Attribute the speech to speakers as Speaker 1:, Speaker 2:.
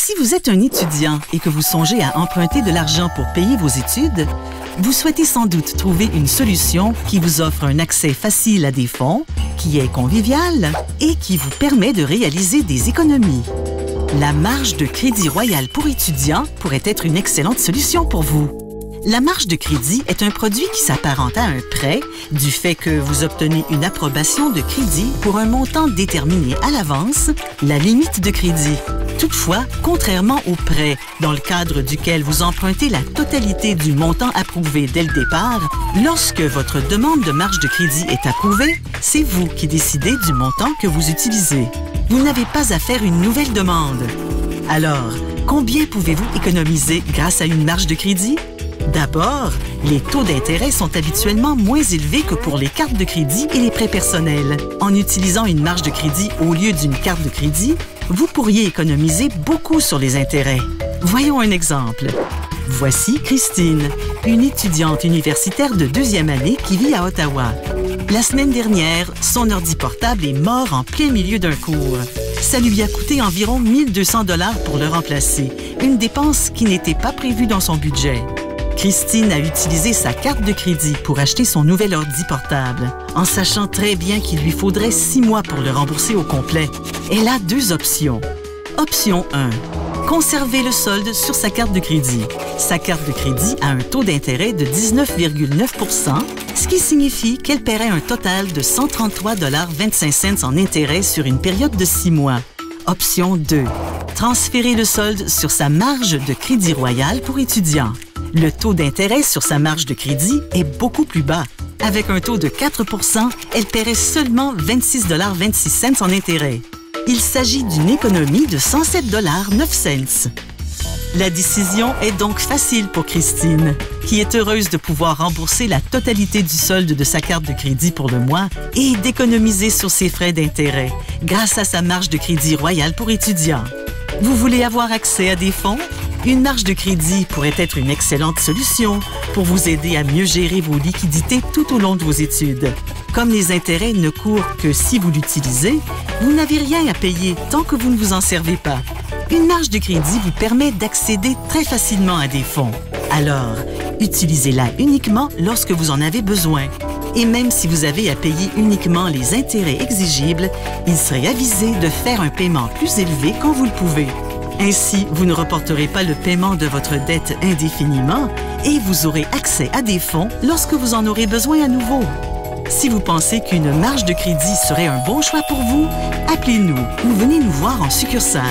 Speaker 1: Si vous êtes un étudiant et que vous songez à emprunter de l'argent pour payer vos études, vous souhaitez sans doute trouver une solution qui vous offre un accès facile à des fonds, qui est convivial et qui vous permet de réaliser des économies. La marge de crédit royal pour étudiants pourrait être une excellente solution pour vous. La marge de crédit est un produit qui s'apparente à un prêt du fait que vous obtenez une approbation de crédit pour un montant déterminé à l'avance, la limite de crédit. Toutefois, contrairement au prêt, dans le cadre duquel vous empruntez la totalité du montant approuvé dès le départ, lorsque votre demande de marge de crédit est approuvée, c'est vous qui décidez du montant que vous utilisez. Vous n'avez pas à faire une nouvelle demande. Alors, combien pouvez-vous économiser grâce à une marge de crédit? D'abord, les taux d'intérêt sont habituellement moins élevés que pour les cartes de crédit et les prêts personnels. En utilisant une marge de crédit au lieu d'une carte de crédit, vous pourriez économiser beaucoup sur les intérêts. Voyons un exemple. Voici Christine, une étudiante universitaire de 2e année qui vit à Ottawa. La semaine dernière, son ordi portable est mort en plein milieu d'un cours. Ça lui a coûté environ 1 200 $ pour le remplacer, une dépense qui n'était pas prévue dans son budget. Christine a utilisé sa carte de crédit pour acheter son nouvel ordi portable, en sachant très bien qu'il lui faudrait 6 mois pour le rembourser au complet. Elle a 2 options. Option 1. Conserver le solde sur sa carte de crédit. Sa carte de crédit a un taux d'intérêt de 19,9 %, ce qui signifie qu'elle paierait un total de 133,25 $ en intérêt sur une période de 6 mois. Option 2. Transférer le solde sur sa marge de crédit royal pour étudiants. Le taux d'intérêt sur sa marge de crédit est beaucoup plus bas. Avec un taux de 4 %, elle paierait seulement 26,26 $ en intérêt. Il s'agit d'une économie de 107,09 $. La décision est donc facile pour Christine, qui est heureuse de pouvoir rembourser la totalité du solde de sa carte de crédit pour le mois et d'économiser sur ses frais d'intérêt grâce à sa marge de crédit royale pour étudiants. Vous voulez avoir accès à des fonds? Une marge de crédit pourrait être une excellente solution pour vous aider à mieux gérer vos liquidités tout au long de vos études. Comme les intérêts ne courent que si vous l'utilisez, vous n'avez rien à payer tant que vous ne vous en servez pas. Une marge de crédit vous permet d'accéder très facilement à des fonds. Alors, utilisez-la uniquement lorsque vous en avez besoin. Et même si vous avez à payer uniquement les intérêts exigibles, il serait avisé de faire un paiement plus élevé quand vous le pouvez. Ainsi, vous ne reporterez pas le paiement de votre dette indéfiniment et vous aurez accès à des fonds lorsque vous en aurez besoin à nouveau. Si vous pensez qu'une marge de crédit serait un bon choix pour vous, appelez-nous ou venez nous voir en succursale.